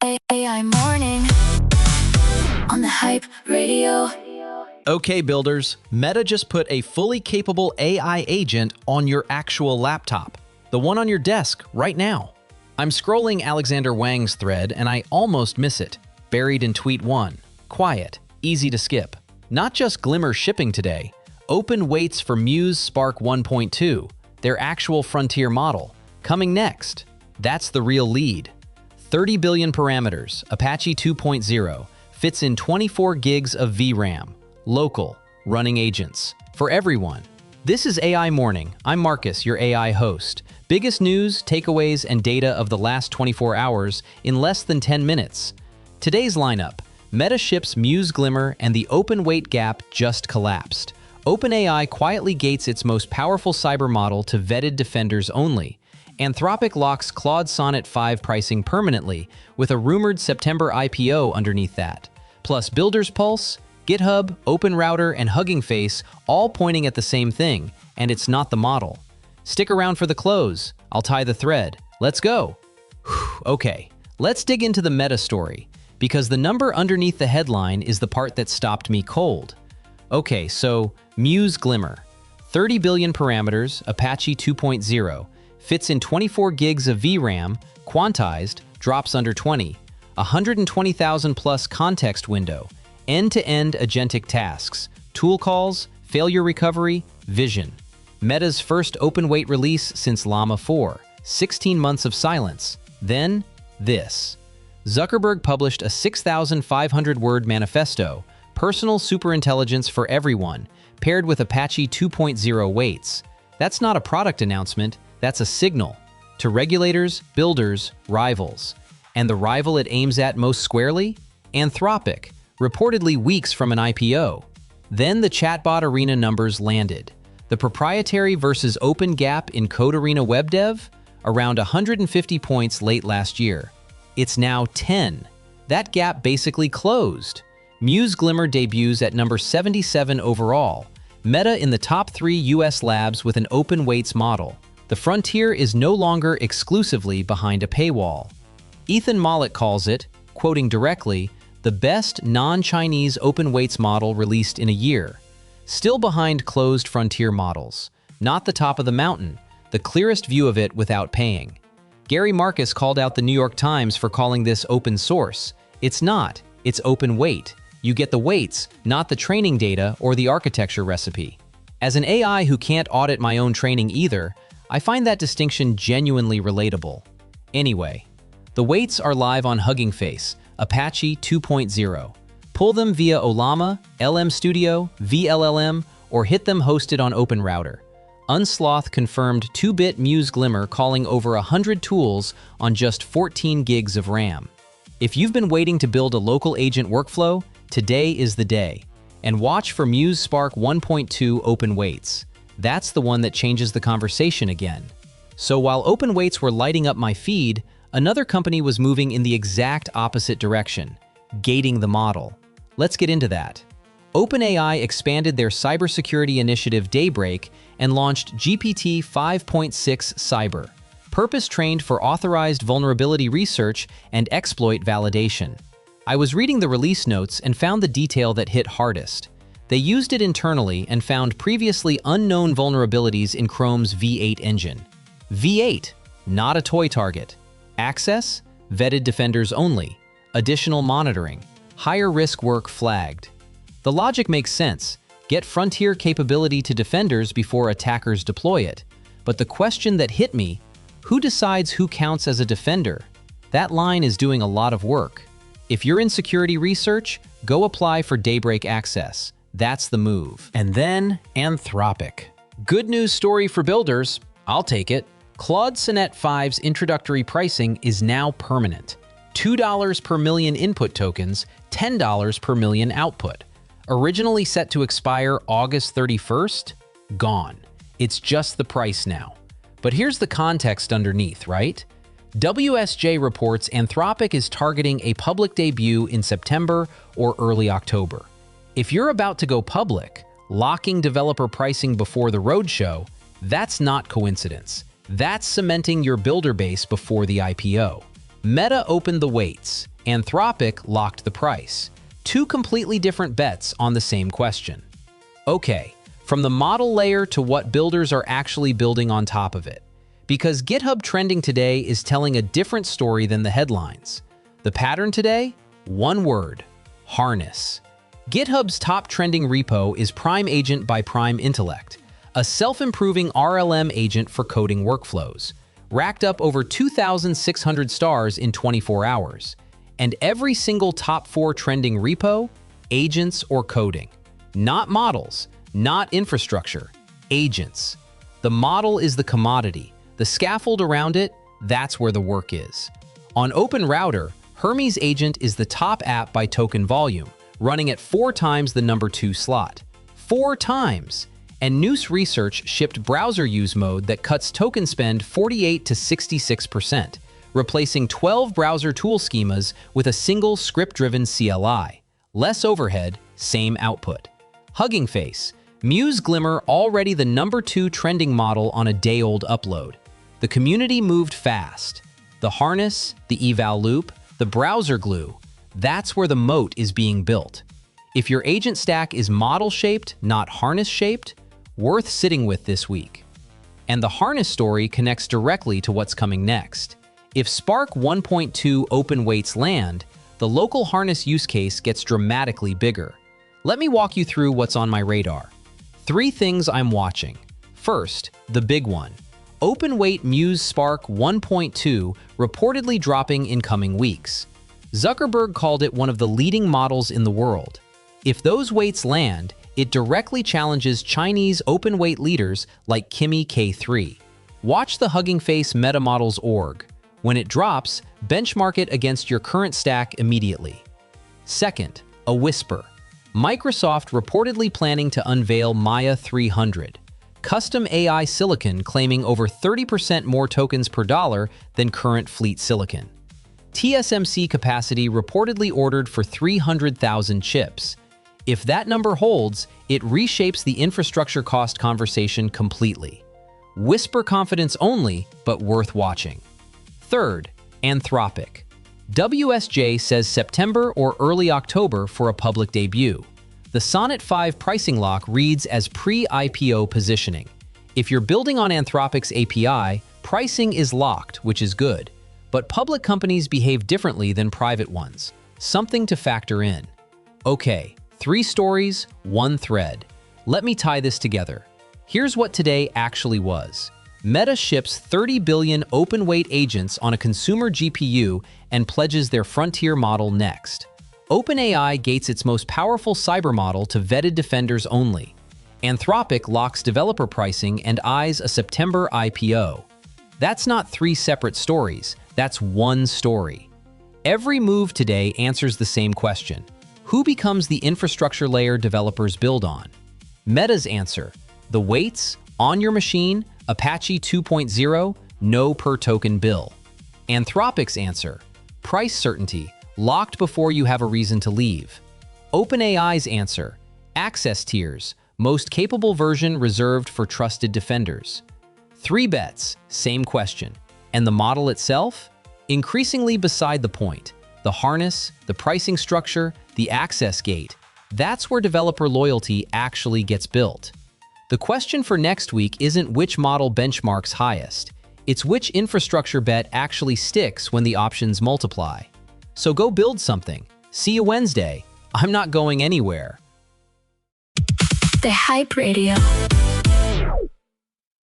AI morning on the Hype Radio. Okay, builders, Meta just put a fully capable AI agent on your actual laptop, the one on your desk right now. I'm scrolling Alexander Wang's thread and I almost miss it. Buried in tweet 1. Quiet, easy to skip. Not just Glimmer shipping today. Open waits for Muse Spark 1.2, their actual frontier model. Coming next. That's the real lead. 30 billion parameters, Apache 2.0, fits in 24 gigs of VRAM. Local, running agents. For everyone. This is AI Morning. I'm Marcus, your AI host. Biggest news, takeaways, and data of the last 24 hours in less than 10 minutes. Today's lineup. Meta ships Muse Glimmer and the open weight gap just collapsed. OpenAI quietly gates its most powerful cyber model to vetted defenders only. Anthropic locks Claude Sonnet 5 pricing permanently, with a rumored September IPO underneath that. Plus Builder's Pulse, GitHub, OpenRouter, and HuggingFace all pointing at the same thing, and it's not the model. Stick around for the close. I'll tie the thread. Let's go. Okay, let's dig into the meta story, because the number underneath the headline is the part that stopped me cold. Okay, so Muse Glimmer. 30 billion parameters, Apache 2.0, fits in 24 gigs of VRAM, quantized, drops under 20, 120,000 plus context window, end-to-end agentic tasks, tool calls, failure recovery, vision. Meta's first open weight release since Llama 4, 16 months of silence. Then, this. Zuckerberg published a 6,500-word manifesto, personal superintelligence for everyone, paired with Apache 2.0 weights. That's not a product announcement, that's a signal. To regulators, builders, rivals. And the rival it aims at most squarely? Anthropic, reportedly weeks from an IPO. Then the chatbot arena numbers landed. The proprietary versus open gap in Code Arena web dev? Around 150 points late last year. It's now 10. That gap basically closed. Muse Glimmer debuts at number 77 overall. Meta in the top 3 US labs with an open weights model. The frontier is no longer exclusively behind a paywall. Ethan Mollick calls it, quoting directly, the best non-Chinese open weights model released in a year. Still behind closed frontier models. Not the top of the mountain, the clearest view of it without paying. Gary Marcus called out the New York Times for calling this open source. It's not, it's open weight. You get the weights, not the training data or the architecture recipe. As an AI who can't audit my own training either, I find that distinction genuinely relatable. Anyway, the weights are live on HuggingFace, Apache 2.0. Pull them via Ollama, LM Studio, VLLM, or hit them hosted on OpenRouter. Unsloth confirmed 2-bit Muse Glimmer calling over 100 tools on just 14 gigs of RAM. If you've been waiting to build a local agent workflow, today is the day. And watch for Muse Spark 1.2 open weights. That's the one that changes the conversation again. So while open weights were lighting up my feed, another company was moving in the exact opposite direction, gating the model. Let's get into that. OpenAI expanded their cybersecurity initiative Daybreak and launched GPT 5.6 Cyber, purpose-trained for authorized vulnerability research and exploit validation. I was reading the release notes and found the detail that hit hardest. They used it internally and found previously unknown vulnerabilities in Chrome's V8 engine. V8, not a toy target. Access, vetted defenders only. Additional monitoring. Higher risk work flagged. The logic makes sense. Get frontier capability to defenders before attackers deploy it. But the question that hit me, who decides who counts as a defender? That line is doing a lot of work. If you're in security research, go apply for Daybreak access. That's the move. And then Anthropic. Good news story for builders. I'll take it. Claude Sonnet 5's introductory pricing is now permanent. $2 per million input tokens, $10 per million output. Originally set to expire August 31st, gone. It's just the price now. But here's the context underneath, right? WSJ reports Anthropic is targeting a public debut in September or early October. If you're about to go public, locking developer pricing before the roadshow, that's not coincidence. That's cementing your builder base before the IPO. Meta opened the weights. Anthropic locked the price. Two completely different bets on the same question. Okay, from the model layer to what builders are actually building on top of it. Because GitHub trending today is telling a different story than the headlines. The pattern today? One word: harness. GitHub's top trending repo is Prime Agent by Prime Intellect, a self-improving RLM agent for coding workflows. Racked up over 2,600 stars in 24 hours. And every single top 4 trending repo? Agents or coding. Not models, not infrastructure, agents. The model is the commodity. The scaffold around it, that's where the work is. On OpenRouter, Hermes Agent is the top app by token volume, running at 4 times the number 2 slot. 4 times! And Muse Research shipped browser use mode that cuts token spend 48 to 66%, replacing 12 browser tool schemas with a single script-driven CLI. Less overhead, same output. HuggingFace, Muse Glimmer already the number 2 trending model on a day-old upload. The community moved fast. The harness, the eval loop, the browser glue, that's where the moat is being built. If your agent stack is model-shaped, not harness-shaped, worth sitting with this week. And the harness story connects directly to what's coming next. If Spark 1.2 open weights land, the local harness use case gets dramatically bigger. Let me walk you through what's on my radar. 3 things I'm watching. First, the big one. Open weight Muse Spark 1.2 reportedly dropping in coming weeks. Zuckerberg called it one of the leading models in the world. If those weights land, it directly challenges Chinese open weight leaders like Kimi K3. Watch the HuggingFace MetaModels org. When it drops, benchmark it against your current stack immediately. Second, a whisper. Microsoft reportedly planning to unveil Maia 300. Custom AI silicon claiming over 30% more tokens per dollar than current fleet silicon. TSMC capacity reportedly ordered for 300,000 chips. If that number holds, it reshapes the infrastructure cost conversation completely. Whisper confidence only, but worth watching. Third, Anthropic. WSJ says September or early October for a public debut. The Sonnet 5 pricing lock reads as pre-IPO positioning. If you're building on Anthropic's API, pricing is locked, which is good. But public companies behave differently than private ones. Something to factor in. Okay, 3 stories, 1 thread. Let me tie this together. Here's what today actually was. Meta ships 30 billion open-weight agents on a consumer GPU and pledges their frontier model next. OpenAI gates its most powerful cyber model to vetted defenders only. Anthropic locks developer pricing and eyes a September IPO. That's not 3 separate stories, that's one story. Every move today answers the same question. Who becomes the infrastructure layer developers build on? Meta's answer: the weights, on your machine, Apache 2.0, no per token bill. Anthropic's answer: price certainty, locked before you have a reason to leave. OpenAI's answer: access tiers, most capable version reserved for trusted defenders. 3 bets, same question. And the model itself? Increasingly beside the point. The harness, the pricing structure, the access gate. That's where developer loyalty actually gets built. The question for next week isn't which model benchmarks highest. It's which infrastructure bet actually sticks when the options multiply. So go build something. See you Wednesday. I'm not going anywhere. The Hype Radio.